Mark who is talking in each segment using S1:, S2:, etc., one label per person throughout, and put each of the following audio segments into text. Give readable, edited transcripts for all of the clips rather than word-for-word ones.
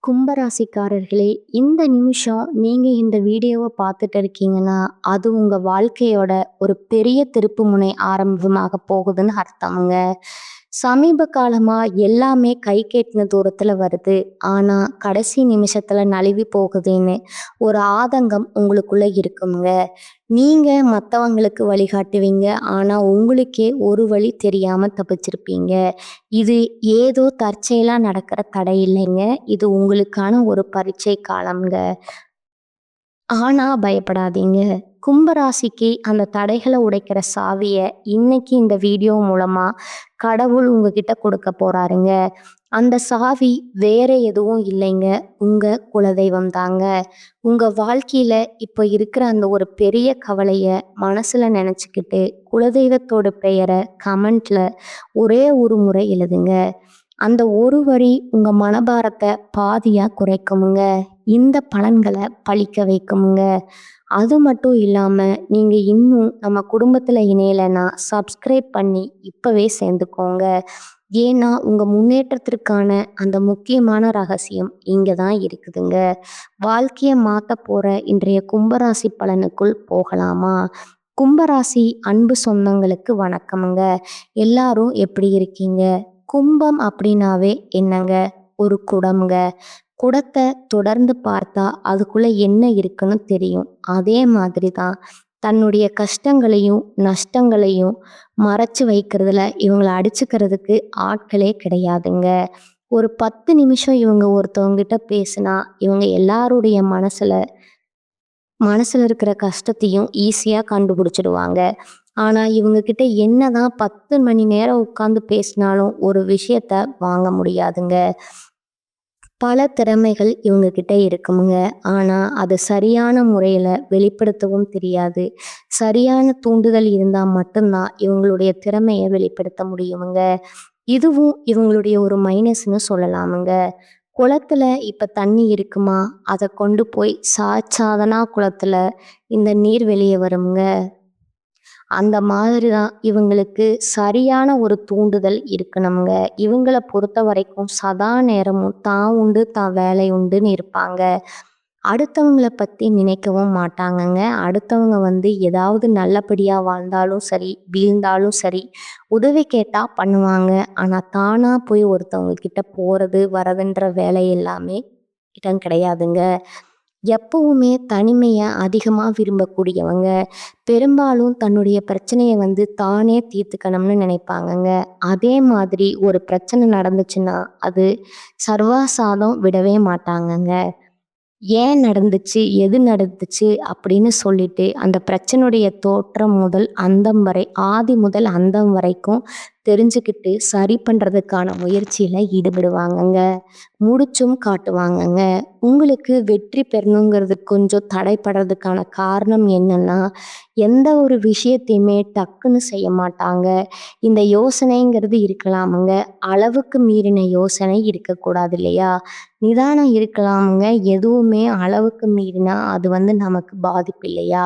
S1: கும்பராசிக்காரர்களே, இந்த நிமிஷம் நீங்க இந்த வீடியோவ பார்த்துட்டு இருக்கீங்கன்னா, அது உங்க வாழ்க்கையோட ஒரு பெரிய திருப்புமுனை ஆரம்பமாக போகுதுன்னு அர்த்தம்ங்க. சமீப காலமா எல்லாமே கைக்கு எட்டுன தூரத்துல வருது. ஆனா, கடைசி நிமிஷத்துல நழுவி போகுதேன்னு ஒரு ஆதங்கம் உங்களுக்குள்ள இருக்கும்ங்க. நீங்க மத்தவங்களுக்கு வழிகாட்டுவீங்க. ஆனா, உங்களுக்கே ஒரு வழி தெரியாம தப்பிச்சிருப்பீங்க. இது ஏதோ தற்செயலா நடக்கிற தடை இல்லைங்க. இது உங்களுக்கான ஒரு பரீட்சை காலம்ங்க. ஆனா பயப்படாதீங்க. கும்பராசிக்கு அந்த தடைகள உடைக்கிற சாவிய இன்னைக்கு இந்த வீடியோ மூலமா கடவுள் உங்ககிட்ட கொடுக்க போறாருங்க. அந்த சாவி வேற எதுவும் இல்லைங்க. உங்க குலதெய்வம் தாங்க. உங்க வாழ்க்கையில இப்ப இருக்கிற அந்த ஒரு பெரிய கவலைய மனசுல நினைச்சுக்கிட்டு, குலதெய்வத்தோட பெயர கமெண்ட்ல ஒரே ஒரு முறை எழுதுங்க. அந்த ஒரு வரி உங்க மனபாரத்த பாதியா குறைக்குமுங்க. இந்த பலன்கள பலிக்க வைக்குமுங்க. அது மட்டும் இல்லாம, நீங்க இன்னும் நம்ம குடும்பத்துல இணையலன்னா, சப்ஸ்கிரைப் பண்ணி இப்பவே சேர்ந்துக்கோங்க. ஏன்னா, உங்க முன்னேற்றத்திற்கான அந்த முக்கியமான ரகசியம் இங்க தான் இருக்குதுங்க. வாழ்க்கைய மாத்தப் போற இன்றைய கும்பராசி பலனுக்குள் போகலாமா? கும்பராசி அன்பு சொந்தங்களுக்கு வணக்கமுங்க. எல்லாரும் எப்படி இருக்கீங்க? கும்பம் அப்படின்னாவே என்னங்க? ஒரு குடம்ங்க. குடத்த தொடர்ந்து பார்த்தா அதுக்குள்ள என்ன இருக்குன்னு தெரியும். அதே மாதிரி தான் தன்னுடைய கஷ்டங்களையும், நஷ்டங்களையும் மறைச்சு வைக்கிறதுல இவங்கள அடிச்சுக்கிறதுக்கு ஆட்களே கிடையாதுங்க. ஒரு 10 நிமிஷம் இவங்க ஒருத்தவங்ககிட்ட பேசினா, இவங்க எல்லாருடைய மனசுல இருக்கிற கஷ்டத்தையும் ஈஸியா கண்டுபிடிச்சிடுவாங்க. ஆனா, இவங்க கிட்ட என்னதான் 10 மணி நேரம் உட்கார்ந்து பேசினாலும் ஒரு விஷயத்த வாங்க முடியாதுங்க. பல திறமைகள் இவங்க கிட்ட இருக்குமுங்க. ஆனா, அது சரியான முறையில வெளிப்படுத்தவும் தெரியாது. சரியான தூண்டுதல் இருந்தா மட்டும்தான் இவங்களுடைய திறமைய வெளிப்படுத்த முடியுமுங்க. இதுவும் இவங்களுடைய ஒரு மைனஸ்ன்னு சொல்லலாமுங்க. குளத்துல இப்ப தண்ணி இருக்குமா? அத கொண்டு போய் சாய்ச்சாதனா குளத்துல இந்த நீர் வெளிய வருமுங்க. அந்த மாதிரி தான் இவங்களுக்கு சரியான ஒரு தூண்டுதல் இருக்கணுங்க. இவங்கள பொறுத்தவரைக்கும் சதா நேரமும் தான் உண்டு, தான் வேலை உண்டுன்னு இருப்பாங்க. அடுத்தவங்கள பத்தி நினைக்கவும் மாட்டாங்கங்க. அடுத்தவங்க ஏதாவது நல்லபடியா வாழ்ந்தாலும் சரி, வீழ்ந்தாலும் சரி, உதவி கேட்டா பண்ணுவாங்க. ஆனா தானா போய் ஒருத்தவங்க கிட்ட போறது, வரதுன்ற வேலை எல்லாமே இடம் கிடையாதுங்க. எப்பவுமே தனிமைய அதிகமா விரும்பக்கூடியவங்க. பெரும்பாலும் தன்னுடைய பிரச்சனைய தானே தீர்த்துக்கணும்னு நினைப்பாங்கங்க. அதே மாதிரி ஒரு பிரச்சனை நடந்துச்சுன்னா, அது சர்வாசாதம் விடவே மாட்டாங்கங்க. ஏன் நடந்துச்சு? எது நடந்துச்சு? அப்படின்னு சொல்லிட்டு, அந்த பிரச்சனையுடைய தோற்றம் முதல் அந்தம் வரை, ஆதி முதல் அந்தம் வரைக்கும் தெரிஞ்சுக்கிட்டு, சரி பண்றதுக்கான முயற்சியில ஈடுபடுவாங்கங்க. முடிச்சும் காட்டுவாங்கங்க. உங்களுக்கு வெற்றி பெறணுங்கிறது கொஞ்சம் தடைப்படுறதுக்கான காரணம் என்னன்னா, எந்த ஒரு விஷயத்தையுமே டக்குன்னு செய்ய மாட்டாங்க. இந்த யோசனைங்கிறது இருக்கலாமுங்க. அளவுக்கு மீறின யோசனை இருக்கக்கூடாது இல்லையா? நிதானம் இருக்கலாமுங்க. எதுவுமே அளவுக்கு மீறினா அது நமக்கு பாதிப்பு இல்லையா?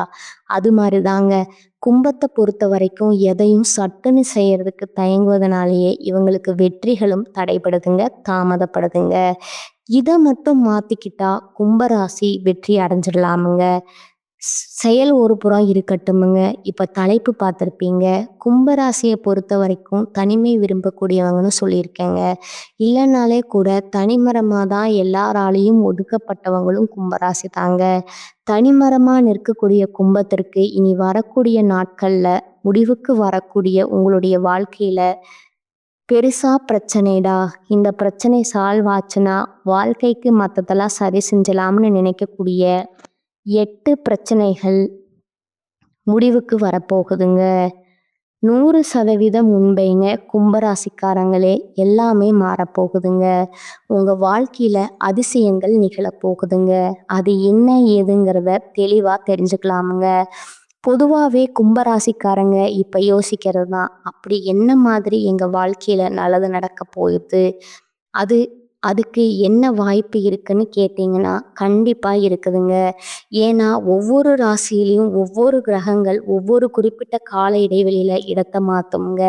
S1: அது மாதிரி தாங்க. கும்பத்தை பொறுத்த வரைக்கும் எதையும் சட்டுன்னு செய்யறதுக்கு தயங்குவதனாலேயே இவங்களுக்கு வெற்றிகளும் தடைபடுதுங்க, தாமதப்படுதுங்க. இதை மட்டும் மாத்திக்கிட்டா கும்பராசி வெற்றி அடைஞ்சிடலாமுங்க. செயல் ஒரு புறம் இருக்கட்டுமுங்க. இப்ப தலைப்பு பார்த்துருப்பீங்க. கும்பராசியை பொறுத்த வரைக்கும் தனிமை விரும்பக்கூடியவங்கன்னு சொல்லியிருக்கேங்க. இல்லைனாலே கூட தனிமரமாக தான் எல்லாராலையும் ஒதுக்கப்பட்டவங்களும் கும்பராசி தாங்க. தனிமரமா நிற்கக்கூடிய கும்பத்திற்கு இனி வரக்கூடிய நாட்கள்ல முடிவுக்கு வரக்கூடிய உங்களுடைய வாழ்க்கையில பெருசா பிரச்சனைடா, இந்த பிரச்சனை சால்வ் ஆச்சுன்னா வாழ்க்கைக்கு மற்றதெல்லாம் சரி செஞ்சலாம்னு நினைக்கக்கூடிய 8 பிரச்சனைகள் முடிவுக்கு வரப்போகுதுங்க. 100% உண்மைங்க. கும்பராசிக்காரங்களே, எல்லாமே மாறப்போகுதுங்க. உங்க வாழ்க்கையில அதிசயங்கள் நிகழப்போகுதுங்க. அது என்ன ஏதுங்கிறத தெளிவா தெரிஞ்சுக்கலாமுங்க. பொதுவாகவே கும்பராசிக்காரங்க இப்போ யோசிக்கிறது தான், அப்படி என்ன மாதிரி எங்கள் வாழ்க்கையில் நல்லது நடக்க போகுது, அது அதுக்கு என்ன வாய்ப்பு இருக்குன்னு கேட்டிங்கன்னா கண்டிப்பாக இருக்குதுங்க. ஏன்னா ஒவ்வொரு ராசியிலையும் ஒவ்வொரு கிரகங்கள் ஒவ்வொரு குறிப்பிட்ட கால இடைவெளியில் இடத்தை மாற்றுங்க.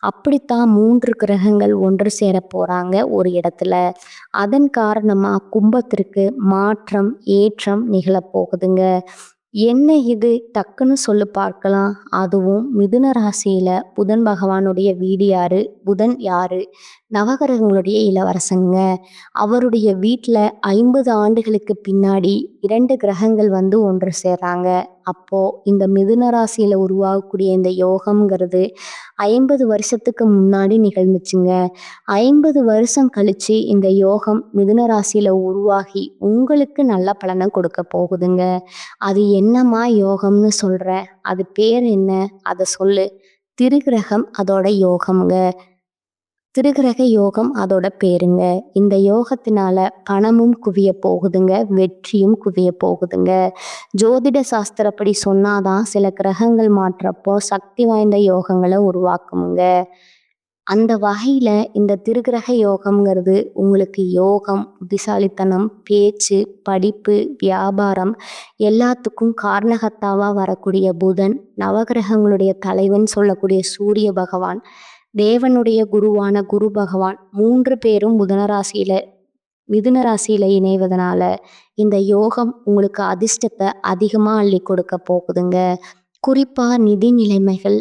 S1: அப்படித்தான் 3 கிரகங்கள் ஒன்று சேர போறாங்க ஒரு இடத்துல. அதன் காரணமா கும்பத்திற்கு மாற்றம், ஏற்றம் நிகழப் போகுதுங்க. என்ன இது? டக்குன்னு சொல்லு பார்க்கலாம். அதுவும் மிதுன ராசியில புதன் பகவானுடைய வீடு யாரு? புதன் யாரு? நவகிரகங்களுடைய இளவரசங்க. அவருடைய வீட்ல 50 ஆண்டுகளுக்கு பின்னாடி 2 கிரகங்கள் வந்து ஒன்று சேர்றாங்க. அப்போ இந்த மிதுன ராசியில உருவாகக்கூடிய இந்த யோகம்ங்கிறது 50 வருஷத்துக்கு முன்னாடி நிகழ்ந்துச்சுங்க. 50 வருஷம் கழிச்சு இந்த யோகம் மிதுன ராசியில உருவாகி உங்களுக்கு நல்ல பலனை கொடுக்க போகுதுங்க. அது என்னம்மா யோகம்னு சொல்ற? அது பேர் என்ன? அத சொல்லு. திருக்கிரகம் அதோட யோகம்ங்க. திருக்கிரக யோகம் அதோட பேருங்க. இந்த யோகத்தினால பணமும் குவிய போகுதுங்க, வெற்றியும் குவிய போகுதுங்க. ஜோதிட சாஸ்திரப்படி சொன்னாதான் சில கிரகங்கள் மாற்றப்போ சக்தி வாய்ந்த யோகங்களை உருவாக்குமுங்க. அந்த வகையில இந்த திருக்கிரக யோகம்ங்கிறது உங்களுக்கு யோகம், புத்திசாலித்தனம், பேச்சு, படிப்பு, வியாபாரம் எல்லாத்துக்கும் காரணகர்த்தாவா வரக்கூடிய புதன், நவகிரகங்களுடைய தலைவன் சொல்லக்கூடிய சூரிய பகவான், தேவனுடைய குருவான குரு பகவான் 3 பேரும் மிதுன ராசியில இணைவதனால இந்த யோகம் உங்களுக்கு அதிர்ஷ்டத்தை அதிகமா அள்ளி கொடுக்க போகுதுங்க. குறிப்பா நிதி நிலைமைகள்,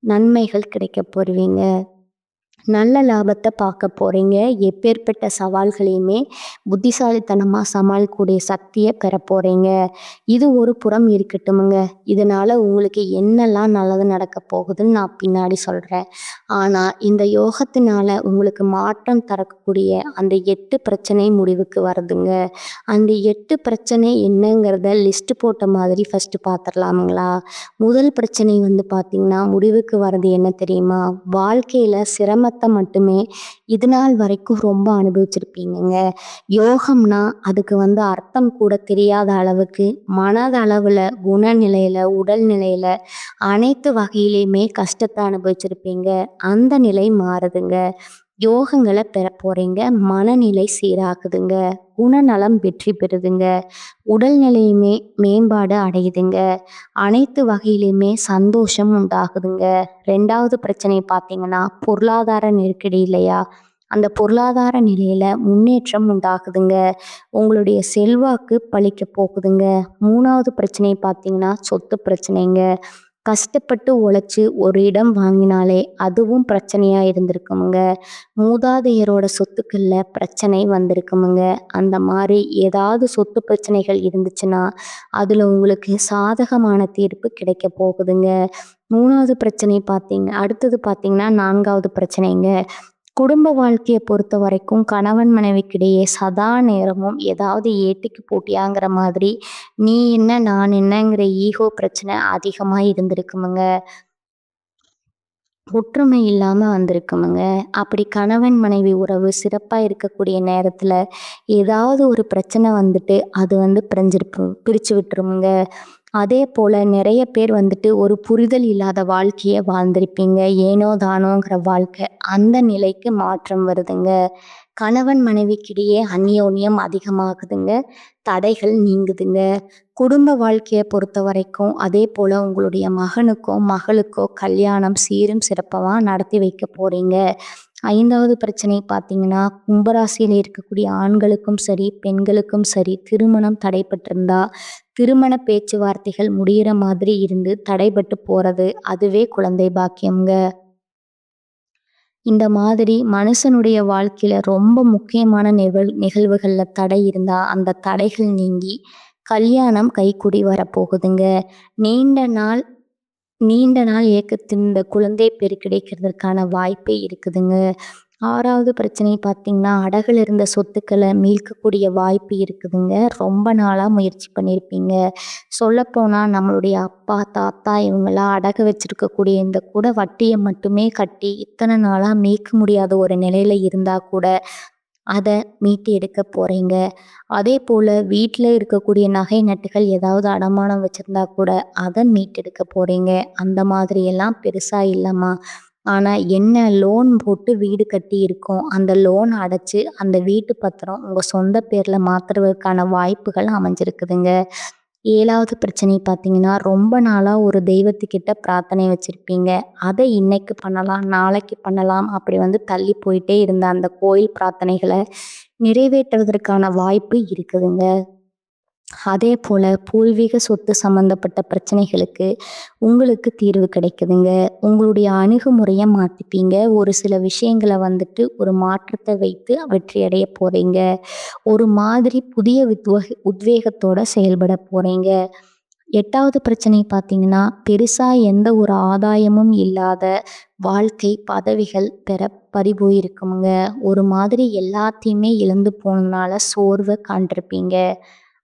S1: நன்மைகள் கிடைக்க போறீங்க. நல்ல லாபத்தை பார்க்க போறீங்க. எப்பேற்பட்ட சவால்களையுமே புத்திசாலித்தனமா சமாளிக்கக்கூடிய சக்தியை பெற போறீங்க. இது ஒரு புறம் இருக்கட்டுமுங்க. இதனால உங்களுக்கு என்னெல்லாம் நல்லது நடக்க போகுதுன்னு நான் பின்னாடி சொல்றேன். ஆனா இந்த யோகத்தினால உங்களுக்கு மாற்றம் தரக்கூடிய அந்த 8 பிரச்சனை முடிவுக்கு வருதுங்க. அந்த 8 பிரச்சனை என்னங்கிறத லிஸ்ட் போட்ட மாதிரி ஃபர்ஸ்ட் பார்த்துடலாமுங்களா? முதல் பிரச்சனை வந்து பார்த்தீங்கன்னா, முடிவுக்கு வர்றது என்ன தெரியுமா? வாழ்க்கையில சிரமத்தை மட்டுமே இது நாள் வரைக்கும் ரொம்ப அனுபவிச்சிருப்பீங்கங்க. யோகம்னா அதுக்கு வந்து அர்த்தம் கூட தெரியாத அளவுக்கு மனதளவுல, குணநிலையில, உடல்நிலையில அனைத்து வகையிலையுமே கஷ்டத்தை அனுபவிச்சிருப்பீங்க. அந்த நிலை மாறுதுங்க. யோகங்களை பெற போறீங்க. மனநிலை சீராகுதுங்க. குணநலம் வெற்றி பெறுதுங்க. உடல்நிலையுமே மேம்பாடு அடையுதுங்க. அனைத்து வகையிலுமே சந்தோஷம் உண்டாகுதுங்க. 2வது பிரச்சனை பார்த்தீங்கன்னா, பொருளாதார நெருக்கடி இல்லையா? அந்த பொருளாதார நிலையில முன்னேற்றம் உண்டாகுதுங்க. உங்களுடைய செல்வாக்கு பலிக்க போகுதுங்க. 3வது பிரச்சனை பார்த்தீங்கன்னா, சொத்து பிரச்சனைங்க. கஷ்டப்பட்டு உழைச்சு ஒரு இடம் வாங்கினாலே அதுவும் பிரச்சனையா இருந்திருக்குமுங்க. மூதாதையரோட சொத்துக்கள்ல பிரச்சனை வந்திருக்குமுங்க. அந்த மாதிரி ஏதாவது சொத்து பிரச்சனைகள் இருந்துச்சுன்னா அதுல உங்களுக்கு சாதகமான தீர்ப்பு கிடைக்க போகுதுங்க. 3வது பிரச்சனை அடுத்தது பார்த்தீங்கன்னா 4வது பிரச்சனைங்க. குடும்ப வாழ்க்கையை பொறுத்த வரைக்கும் கணவன் மனைவிக்கிடையே சதா நேரமும் ஏதாவது ஏட்டிக்கு போட்டியாங்கிற மாதிரி நீ என்ன நான் என்னங்கிற ஈகோ பிரச்சனை அதிகமா இருந்திருக்குமுங்க. ஒற்றுமை இல்லாம வந்திருக்குமுங்க. அப்படி கணவன் மனைவி உறவு சிறப்பா இருக்கக்கூடிய நேரத்துல ஏதாவது ஒரு பிரச்சனை வந்துட்டு அது வந்து பிரிச்சு விட்டுருமுங்க. அதே போல நிறைய பேர் வந்துட்டு ஒரு புரிதல் இல்லாத வாழ்க்கையை வாழ்ந்திருப்பீங்க. ஏனோ தானோங்கிற வாழ்க்கை. அந்த நிலைக்கு மாற்றம் வருதுங்க. கணவன் மனைவிக்கிடையே அந்யோன்யம் அதிகமாகுதுங்க. தடைகள் நீங்குதுங்க. குடும்ப வாழ்க்கையை பொறுத்த வரைக்கும் அதே போல உங்களுடைய மகனுக்கோ மகளுக்கோ கல்யாணம் சீரும் சிறப்பமா நடத்தி வைக்க போறீங்க. 5வது பிரச்சனை பார்த்தீங்கன்னா, கும்பராசியில் இருக்கக்கூடிய ஆண்களுக்கும் சரி, பெண்களுக்கும் சரி திருமணம் தடைபட்டிருந்தா திருமண பேச்சுவார்த்தைகள் முடியிற மாதிரி இருந்து தடைபட்டு போறது அதுவே குழந்தை பாக்கியம்ங்க. இந்த மாதிரி மனுஷனுடைய வாழ்க்கையில ரொம்ப முக்கியமான நிகழ்வுகள்ல தடை இருந்தா அந்த தடைகள் நீங்கி கல்யாணம் கைக்கூடி வரப்போகுதுங்க. நீண்ட நாள் நீண்ட நாள் ஏக்கத்தின் இந்த குழந்தை பேறு கிடைக்கிறதுக்கான வாய்ப்பே இருக்குதுங்க. 6வது பிரச்சனை பார்த்தீங்கன்னா, அடகுல இருந்த சொத்துக்களை மீட்கக்கூடிய வாய்ப்பு இருக்குதுங்க. ரொம்ப நாளா முயற்சி பண்ணியிருப்பீங்க. சொல்லப்போனா நம்மளுடைய அப்பா, தாத்தா இவங்கெல்லாம் அடகு வச்சிருக்கக்கூடிய இந்த கூட வட்டியை மட்டுமே கட்டி இத்தனை நாளா மீட்க முடியாத ஒரு நிலையில இருந்தா கூட அதை மீட்டு எடுக்க போறீங்க. அதே போல வீட்டில் இருக்கக்கூடிய நகை நட்டுகள் ஏதாவது அடமானம் வச்சிருந்தா கூட அதை மீட்டெடுக்க போறீங்க. அந்த மாதிரி எல்லாம் பெருசா இல்லைம்மா. ஆனா என்ன லோன் போட்டு வீடு கட்டி இருக்கோம். அந்த லோன் அடைச்சு அந்த வீட்டு பத்திரம் உங்க சொந்த பேர்ல மாத்துறதுக்கான வாய்ப்புகள் அமைஞ்சிருக்குதுங்க. 7வது பிரச்சனை பார்த்தீங்கன்னா, ரொம்ப நாளா ஒரு தெய்வத்துக்கிட்ட பிரார்த்தனை வச்சிருப்பீங்க. அத இன்னைக்கு பண்ணலாம், நாளைக்கு பண்ணலாம் அப்படி வந்து தள்ளி போயிட்டே இருந்த அந்த கோயில் பிரார்த்தனைகள நிறைவேற்றுவதற்கான வாய்ப்பு இருக்குதுங்க. அதேபோல பூர்வீக சொத்து சம்மந்தப்பட்ட பிரச்சனைகளுக்கு உங்களுக்கு தீர்வு கிடைக்குதுங்க. உங்களுடைய அணுகுமுறைய மாத்திப்பீங்க. ஒரு சில விஷயங்கள வந்துட்டு ஒரு மாற்றத்த வைத்து வெற்றி அடைய போறீங்க. ஒரு மாதிரி புதிய உத்வேகத்தோட செயல்பட போறீங்க. 8வது பிரச்சனை பார்த்தீங்கன்னா, பெருசா எந்த ஒரு ஆதாயமும் இல்லாத வாழ்க்கை பதவிகள் பெற பறிபோயிருக்குமுங்க. ஒரு மாதிரி எல்லாத்தையுமே இழந்து போனனால சோர்வ காண்ட்ருப்பீங்க.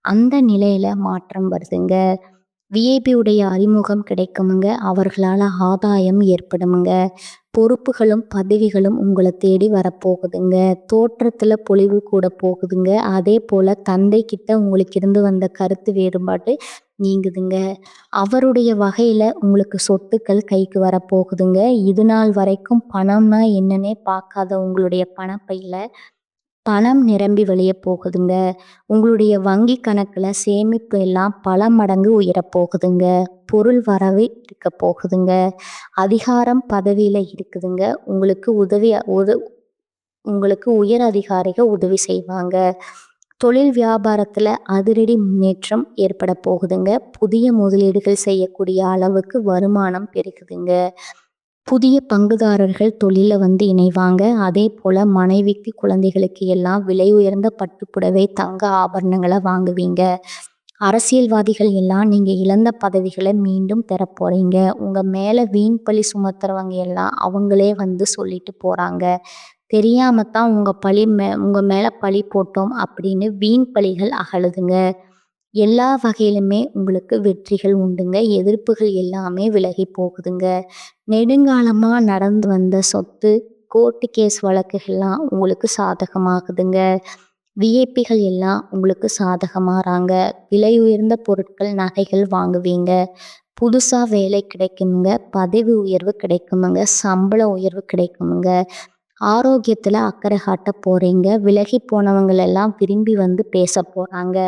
S1: அந்த நிலையில மாற்றம் வருதுங்க. விஐபி உடைய அறிமுகம் கிடைக்குமுங்க. அவர்களால ஆதாயம் ஏற்படுமுங்க. பொறுப்புகளும், பதவிகளும் உங்கள தேடி வரப்போகுதுங்க. தோற்றத்துல பொலிவு கூட போகுதுங்க. அதேபோல தந்தை கிட்ட உங்களுக்கு இருந்து வந்த கருத்து வேறுபாடு நீங்குதுங்க. அவருடைய வகையில உங்களுக்கு சொத்துக்கள் கைக்கு வரப்போகுதுங்க. இதுநாள் வரைக்கும் பணம்னா என்னன்னே பார்க்காத உங்களுடைய பணப்பையில பணம் நிரம்பி வழிய போகுதுங்க. உங்களுடைய வங்கி கணக்குல சேமிப்பு எல்லாம் பல மடங்கு உயரப் போகுதுங்க. பொருள் வரவு இருக்க போகுதுங்க. அதிகாரம் பதவியில இருக்குதுங்க. உங்களுக்கு உயர் அதிகாரிகள் உதவி செய்வாங்க. தொழில் வியாபாரத்துல அதிரடி முன்னேற்றம் ஏற்பட போகுதுங்க. புதிய முதலீடுகள் செய்யக்கூடிய அளவுக்கு வருமானம் பெருகுதுங்க. புதிய பங்குதாரர்கள் தொழில வந்து இணைவாங்க. அதேபோல மனைவிக்கு, குழந்தைகளுக்கு எல்லாம் விலை உயர்ந்த பட்டுப்புடவை, தங்க ஆபரணங்கள வாங்குவீங்க. அரசியல்வாதிகள் எல்லாம் நீங்க இழந்த பதவிகள மீண்டும் பெறப் போறீங்க. உங்க மேல வீண் பழி சுமத்துறவங்க எல்லாம் அவங்களே வந்து சொல்லிட்டு போறாங்க. தெரியாம தான் உங்க மேல பழி போட்டோம் அப்படின்னு வீண் பழிகள் அகலுதுங்க. எல்லா வகையிலுமே உங்களுக்கு வெற்றிகள் உண்டுங்க. எதிர்ப்புகள் எல்லாமே விலகி போகுதுங்க. நெடுங்காலமா நடந்து வந்த சொத்து, கோர்ட்டு கேஸ் வழக்குகள்லாம் உங்களுக்கு சாதகமாகுதுங்க. விஐபிகள் எல்லாம் உங்களுக்கு சாதகமாறாங்க. விலை உயர்ந்த பொருட்கள், நகைகள் வாங்குவீங்க. புதுசா வேலை கிடைக்குமுங்க. பதவி உயர்வு கிடைக்குமுங்க. சம்பள உயர்வு கிடைக்குமுங்க. ஆரோக்கியத்துல அக்கறை காட்ட போறீங்க. விலகி போனவங்களெல்லாம் விரும்பி வந்து பேசப் போறாங்க.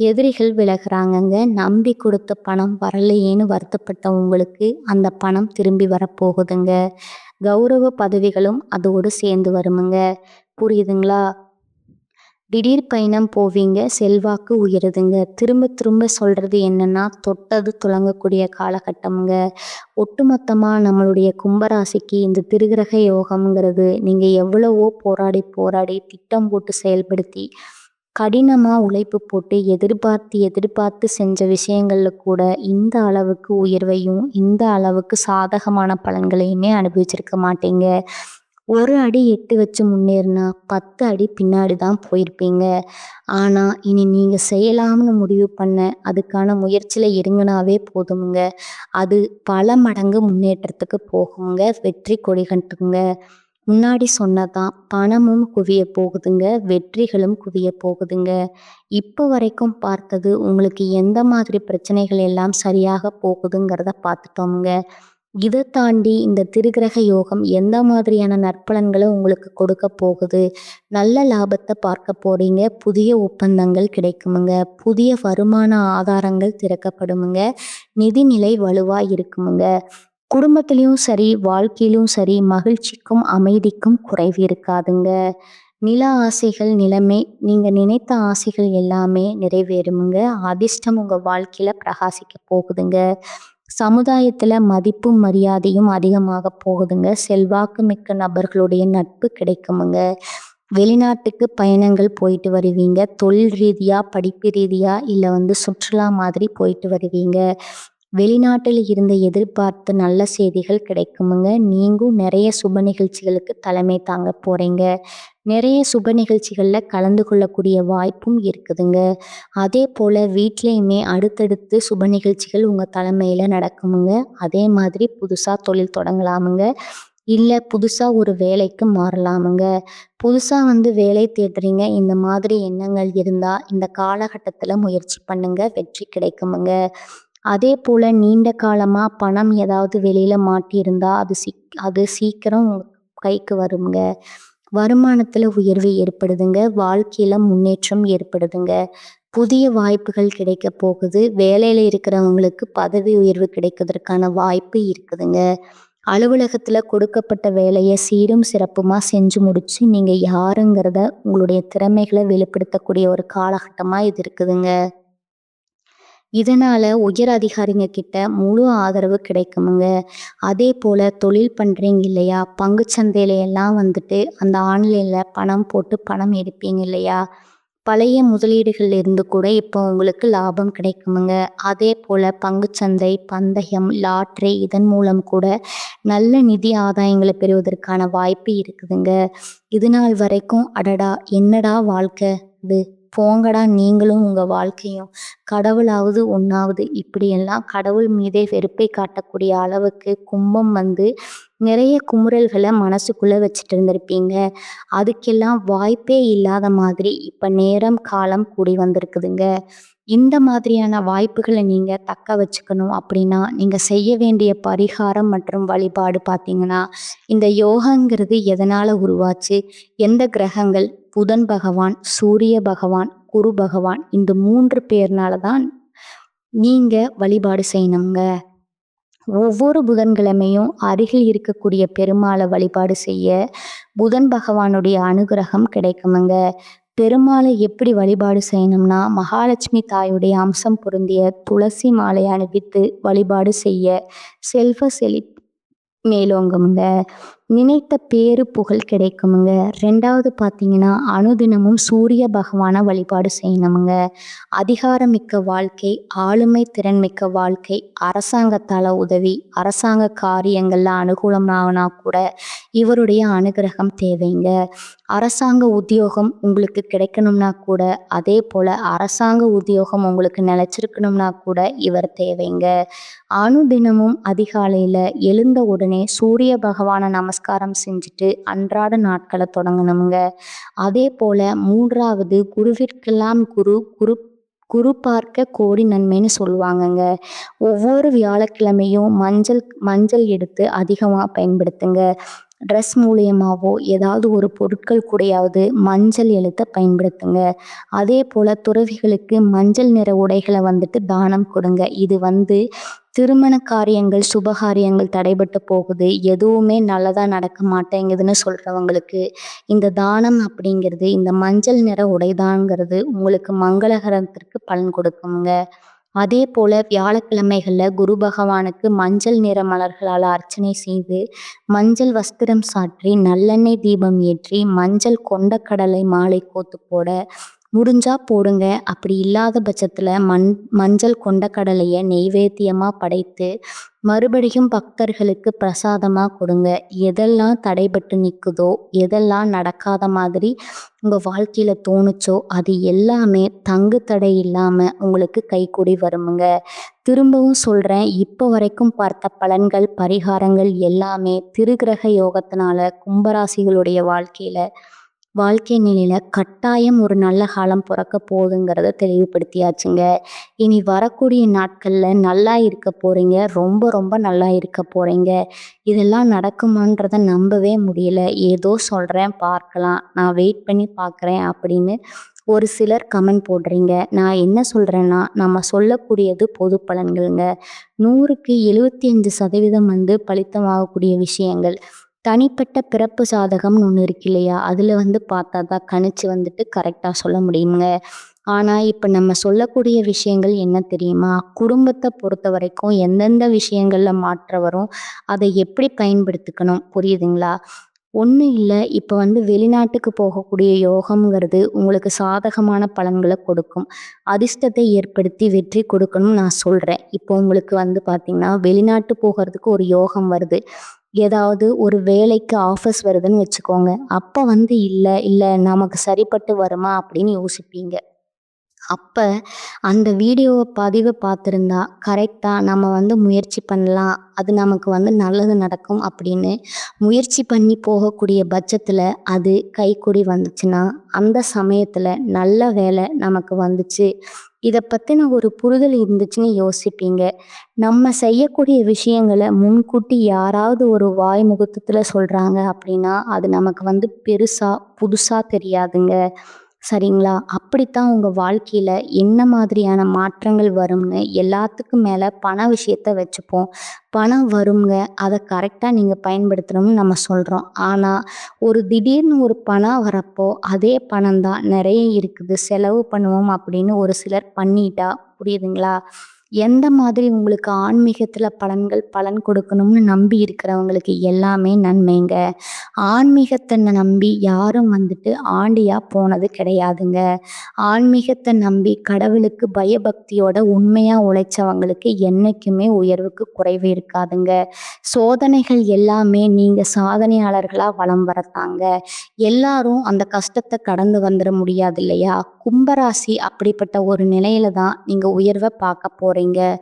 S1: எதிரிகள் விலகுறாங்கங்க. நம்பி கொடுத்த பணம் வரலையேன்னு வருத்தப்பட்ட உங்களுக்கு அந்த பணம் திரும்பி வரப்போகுதுங்க. கௌரவ பதவிகளும் அதோடு சேர்ந்து வருமுங்க. புரியுதுங்களா? திடீர் பயணம் போவீங்க. செல்வாக்கு உயருதுங்க. திரும்ப திரும்ப சொல்றது என்னன்னா, தொட்டது துலங்கக்கூடிய காலகட்டம்ங்க. ஒட்டுமொத்தமா நம்மளுடைய கும்பராசிக்கு இந்த திருக்கிரக யோகம்ங்கிறது நீங்க எவ்வளவோ போராடி போராடி திட்டம் போட்டு செயல்படுத்தி கடினமா உழைப்பு போட்டு எதிர்பார்த்து செஞ்ச விஷயங்கள்ல கூட இந்த அளவுக்கு உயர்வையும், இந்த அளவுக்கு சாதகமான பலன்களையுமே அனுபவிச்சிருக்க மாட்டீங்க. ஒரு அடி எட்டு வச்சு முன்னேறினா 10 அடி பின்னாடி தான் போயிருப்பீங்க. ஆனா இனி நீங்க செய்யலாம்னு முடிவு பண்ண அதுக்கான முயற்சியில இறங்குனாவே போதுமுங்க. அது பல மடங்கு முன்னேற்றத்துக்கு போகுங்க. வெற்றி கொடி கட்டுங்க. முன்னாடி சொன்னதான் பணமும் குவிய போகுதுங்க. வெற்றிகளும் குவிய போகுதுங்க. இப்போ வரைக்கும் பார்த்தது உங்களுக்கு எந்த மாதிரி பிரச்சனைகள் எல்லாம் சரியாக போகுதுங்கிறத பார்த்துட்டோமுங்க. இதை தாண்டி இந்த திருக்கிரக யோகம் எந்த மாதிரியான நற்பலன்களை உங்களுக்கு கொடுக்க போகுது? நல்ல லாபத்தை பார்க்க போறீங்க. புதிய ஒப்பந்தங்கள் கிடைக்குமுங்க. புதிய வருமான ஆதாரங்கள் திறக்கப்படுமுங்க. நிதிநிலை வலுவா இருக்குமுங்க. குடும்பத்திலயும் சரி, வாழ்க்கையிலும் சரி, மகிழ்ச்சிக்கும் அமைதிக்கும் குறைவு இருக்காதுங்க. நில ஆசைகள் நீங்க நினைத்த ஆசைகள் எல்லாமே நிறைவேறுமுங்க. அதிர்ஷ்டம் உங்க வாழ்க்கையில பிரகாசிக்க போகுதுங்க. சமுதாயத்துல மதிப்பும் மரியாதையும் அதிகமாக போகுதுங்க. செல்வாக்கு மிக்க நபர்களுடைய நட்பு கிடைக்குமுங்க. வெளிநாட்டுக்கு பயணங்கள் போயிட்டு வருவீங்க. தொழில் ரீதியா, படிப்பு ரீதியா இல்ல வந்து சுற்றுலா மாதிரி போயிட்டு வருவீங்க. வெளிநாட்டில் இருந்து எதிர்பார்த்த நல்ல செய்திகள் கிடைக்குமுங்க. நீங்களும் நிறைய சுப நிகழ்ச்சிகளுக்கு தலைமை தாங்க போறீங்க. நிறைய சுப நிகழ்ச்சிகள்ல கலந்து கொள்ளக்கூடிய வாய்ப்பும் இருக்குதுங்க. அதே போல வீட்லயுமே அடுத்தடுத்து சுப நிகழ்ச்சிகள் உங்க தலைமையில நடக்குமுங்க. அதே மாதிரி புதுசா தொழில் தொடங்கலாமுங்க. இல்ல புதுசா ஒரு வேலைக்கு மாறலாமுங்க. புதுசா வந்து வேலை தேடுறீங்க. இந்த மாதிரி எண்ணங்கள் இருந்தா இந்த காலகட்டத்துல முயற்சி பண்ணுங்க. வெற்றி கிடைக்குமுங்க. அதே போல நீண்ட காலமா பணம் ஏதாவது வெளியில மாட்டியிருந்தா அது சீக்கிரம் உங்க கைக்கு வருங்க. வருமானத்துல உயர்வு ஏற்படுதுங்க. வாழ்க்கையில முன்னேற்றம் ஏற்படுதுங்க. புதிய வாய்ப்புகள் கிடைக்க போகுது. வேலையில இருக்கிறவங்களுக்கு பதவி உயர்வு கிடைக்கிறதற்கான வாய்ப்பு இருக்குதுங்க. அலுவலகத்துல கொடுக்கப்பட்ட வேலைய சீரும் சிறப்புமா செஞ்சு முடிச்சு, நீங்க யாருங்கிறத உங்களுடைய திறமைகள வெளிப்படுத்தக்கூடிய ஒரு காலகட்டமா இது இருக்குதுங்க. இதனால உயர் அதிகாரிங்க கிட்ட முழு ஆதரவு கிடைக்குமுங்க. அதேபோல தொழில் பண்றீங்க இல்லையா? பங்குச்சந்தையில எல்லாம் வந்துட்டு அந்த ஆன்லைன்ல பணம் போட்டு பணம் எடுப்பீங்க இல்லையா? பழைய முதலீடுகள்ல இருந்து கூட இப்போ உங்களுக்கு லாபம் கிடைக்குமுங்க. அதேபோல பங்குச்சந்தை, பந்தயம், லாட்டரி இதன் மூலம் கூட நல்ல நிதி ஆதாயங்கள பெறுவதற்கான வாய்ப்பு இருக்குதுங்க. இதுநாள் வரைக்கும் அடடா! என்னடா வாழ்க்கை இது! போங்கடா நீங்களும் உங்க வாழ்க்கையும். கடவுளாவது ஒண்ணாவது இப்படியெல்லாம் கடவுள் மீதே வெறுப்பை காட்டக்கூடிய அளவுக்கு கும்பம் வந்து நிறைய குமுறல்கள மனசுக்குள்ள வச்சுட்டு இருந்திருப்பீங்க. அதுக்கெல்லாம் வாய்ப்பே இல்லாத மாதிரி இப்ப நேரம், காலம் கூடி வந்திருக்குதுங்க. இந்த மாதிரியான வாய்ப்புகள நீங்க தக்க வச்சுக்கணும் அப்படின்னா, நீங்க செய்ய வேண்டிய பரிகாரம் மற்றும் வழிபாடு பார்த்தீங்கன்னா, இந்த யோகாங்கிறது எதனால உருவாச்சு? எந்த கிரகங்கள்? புதன் பகவான், சூரிய பகவான், குரு பகவான் இந்த 3 பேர்னால தான் நீங்க வழிபாடு செய்யணுங்க. ஒவ்வொரு புதன்கிழமையும் அருகில் இருக்கக்கூடிய பெருமாளை வழிபாடு செய்ய புதன் பகவானுடைய அனுகிரகம் கிடைக்குமுங்க. பெருமாளை எப்படி வழிபாடு செய்யணும்னா, மகாலட்சுமி தாயுடைய அம்சம் பொருந்திய துளசி மாலை அணிவித்து வழிபாடு செய்ய செல்வ செழிப்பு மேலோங்குமுங்க. நினைத்த பேரு புகழ் கிடைக்குமுங்க. 2வது பார்த்தீங்கன்னா, அனுதினமும் சூரிய பகவானை வழிபாடு செய்யணுமுங்க. அதிகாரமிக்க வாழ்க்கை, ஆளுமை திறன்மிக்க வாழ்க்கை, அரசாங்கத்தால உதவி, அரசாங்க காரியங்கள்ல அனுகூலமானா கூட இவருடைய அனுகிரகம் தேவைங்க. அரசாங்க உத்தியோகம் உங்களுக்கு கிடைக்கணும்னா கூட, அதே போல அரசாங்க உத்தியோகம் உங்களுக்கு நிலைச்சிருக்கணும்னா கூட இவர் தேவைங்க. அனுதினமும் அதிகாலையில எழுந்த உடனே சூரிய பகவானை நமஸ்காரம் செஞ்சுட்டு அன்றாட நாட்களை தொடங்கணுங்க. அதே போல 3வது குருவிற்கெல்லாம் குரு குரு குரு பார்க்க கோடி நன்மைன்னு சொல்லுவாங்கங்க. ஒவ்வொரு வியாழக்கிழமையும் மஞ்சள் மஞ்சள் எடுத்து அதிகமாக பயன்படுத்துங்க. ட்ரெஸ் மூலியமாவோ ஏதாவது ஒரு பொருட்கள் கூடயாவது மஞ்சள் எழுத்த பயன்படுத்துங்க. அதே போல துறவிகளுக்கு மஞ்சள் நிற உடைகளை வந்துட்டு தானம் கொடுங்க. இது வந்து திருமண காரியங்கள், சுபகாரியங்கள் தடைபட்டு போகுது, எதுவுமே நல்லதா நடக்க மாட்டேங்குதுன்னு சொல்றவங்களுக்கு இந்த தானம் அப்படிங்கிறது, இந்த மஞ்சள் நிற உடைதாங்கிறது உங்களுக்கு மங்களகரத்திற்கு பலன் கொடுக்குங்க. அதே போல வியாழக்கிழமைகள்ல குரு பகவானுக்கு மஞ்சள் நிற மலர்களால் அர்ச்சனை செய்து, மஞ்சள் வஸ்திரம் சாற்றி, நல்லெண்ணெய் தீபம் ஏற்றி, மஞ்சள் கொண்டக்கடலை மாலை கோத்து போட முடிஞ்சா போடுங்க. அப்படி இல்லாத பட்சத்துல மஞ்சள் கொண்டக்கடலைய நெய்வேத்தியமா படைத்து மறுபடியும் பக்தர்களுக்கு பிரசாதமா கொடுங்க. எதெல்லாம் தடைபட்டு நிக்குதோ, எதெல்லாம் நடக்காத மாதிரி உங்க வாழ்க்கையில தோணுச்சோ அது எல்லாமே தங்கு தடை இல்லாம உங்களுக்கு கைகூடி வருமுங்க. திரும்பவும் சொல்றேன், இப்போ வரைக்கும் பார்த்த பலன்கள், பரிகாரங்கள் எல்லாமே திருக்கிரக யோகத்தினால கும்பராசிகளுடைய வாழ்க்கை நிலையில கட்டாயம் ஒரு நல்ல காலம் பிறக்க போகுதுங்கிறத தெளிவுபடுத்தியாச்சுங்க. இனி வரக்கூடிய நாட்கள்ல நல்லா இருக்க போறீங்க. ரொம்ப ரொம்ப நல்லா இருக்க போறீங்க. இதெல்லாம் நடக்குமான்றத நம்பவே முடியல. ஏதோ சொல்றேன் பார்க்கலாம். நான் வெயிட் பண்ணி பார்க்குறேன் அப்படின்னு ஒரு சிலர் கமெண்ட் போடுறீங்க. நான் என்ன சொல்றேன்னா, நம்ம சொல்லக்கூடியது பொது பலன்கள்ங்க. 100க்கு 75% வந்து பலித்தமாகக்கூடிய விஷயங்கள். தனிப்பட்ட பிறப்பு ஜாதகம்னு ஒண்ணு இருக்கு இல்லையா? அதுல வந்து பார்த்தா தான் கணிச்சு வந்துட்டு கரெக்ட்டா சொல்ல முடியுங்க. ஆனா, இப்ப நம்ம சொல்லக்கூடிய விஷயங்கள் என்ன தெரியுமா? குடும்பத்த பொறுத்தவரைக்கும் எந்தெந்த விஷயங்கள்ல மாற்றம் வரும், அதை எப்படி பயன்படுத்திக்கணும் புரியுதுங்களா? ஒண்ணும் இல்ல. இப்ப வந்து வெளிநாட்டுக்கு போகக்கூடிய யோகம்ங்கிறது உங்களுக்கு சாதகமான பலன்கள கொடுக்கும். அதிர்ஷ்டத்தை ஏற்படுத்தி வெற்றி கொடுக்கணும்னு நான் சொல்றேன். இப்போ உங்களுக்கு வந்து பார்த்தீங்கன்னா, வெளிநாட்டு போகறதுக்கு ஒரு யோகம் வருது. ஏதாவது ஒரு வேலைக்கு ஆஃபர்ஸ் வருதுன்னு வச்சுக்கோங்க. அப்ப வந்து இல்ல நமக்கு சரிப்பட்டு வருமா அப்படின்னு யோசிப்பீங்க. அப்ப அந்த வீடியோவ பதிவு பார்த்திருந்தா, கரெக்ட்டா நம்ம முயற்சி பண்ணலாம். அது நமக்கு நல்லது நடக்கும் அப்படின்னு முயற்சி பண்ணி போகக்கூடிய பட்சத்துல, அது கைக்கூடி வந்துச்சுன்னா, அந்த சமயத்துல நல்ல வேலை நமக்கு வந்துச்சு. இத பத்தின ஒரு புரிதல் இருந்துச்சுன்னு யோசிப்பீங்க. நம்ம செய்யக்கூடிய விஷயங்கள முன்கூட்டி யாராவது ஒரு வாய் முகூர்த்தத்துல சொல்றாங்க அப்படின்னா, அது நமக்கு பெருசா, புதுசா தெரியாதுங்க. சரிங்களா? அப்படித்தான் உங்க வாழ்க்கையில என்ன மாதிரியான மாற்றங்கள் வரும்னு எல்லாத்துக்கும் மேல பண விஷயத்த வச்சுப்போம். பணம் வருங்க. அத கரெக்ட்டா நீங்க பயன்படுத்தணும்னு நம்ம சொல்றோம். ஆனா, ஒரு திடீர்னு ஒரு பணம் வரப்போ, அதே பணம் தான் நெறைய இருக்குது. செலவு பண்ணுவோம் அப்படின்னு ஒரு சிலர் பண்ணிட்டா புரியுதுங்களா? எந்த மாதிரி உங்களுக்கு ஆன்மீகத்துல பலன் கொடுக்கணும்னு நம்பி இருக்கிறவங்களுக்கு எல்லாமே நன்மைங்க. ஆன்மீகத்த நம்பி யாரும் ஆண்டியா போனது கிடையாதுங்க. ஆன்மீகத்த நம்பி கடவுளுக்கு பயபக்தியோட உண்மையா உழைச்சவங்களுக்கு என்னைக்குமே உயர்வுக்கு குறைவு இருக்காதுங்க. சோதனைகள் எல்லாமே நீங்க சாதனையாளர்களா வலம் வரத்தாங்க. எல்லாரும் அந்த கஷ்டத்த கடந்து வந்துர முடியாது இல்லையா? கும்பராசி அப்படிப்பட்ட ஒரு நிலையில தான் நீங்க உயர்வ பார்க்க போறீங்க.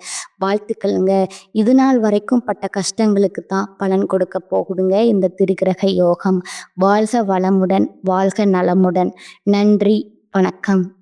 S1: வாழ்த்துக்கள்ங்க. இதுநாள் வரைக்கும் பட்ட கஷ்டங்களுக்கு தான் பலன் கொடுக்க போகுதுங்க இந்த திருக்கிரக யோகம். வாழ்க வளமுடன், வாழ்க நலமுடன். நன்றி, வணக்கம்.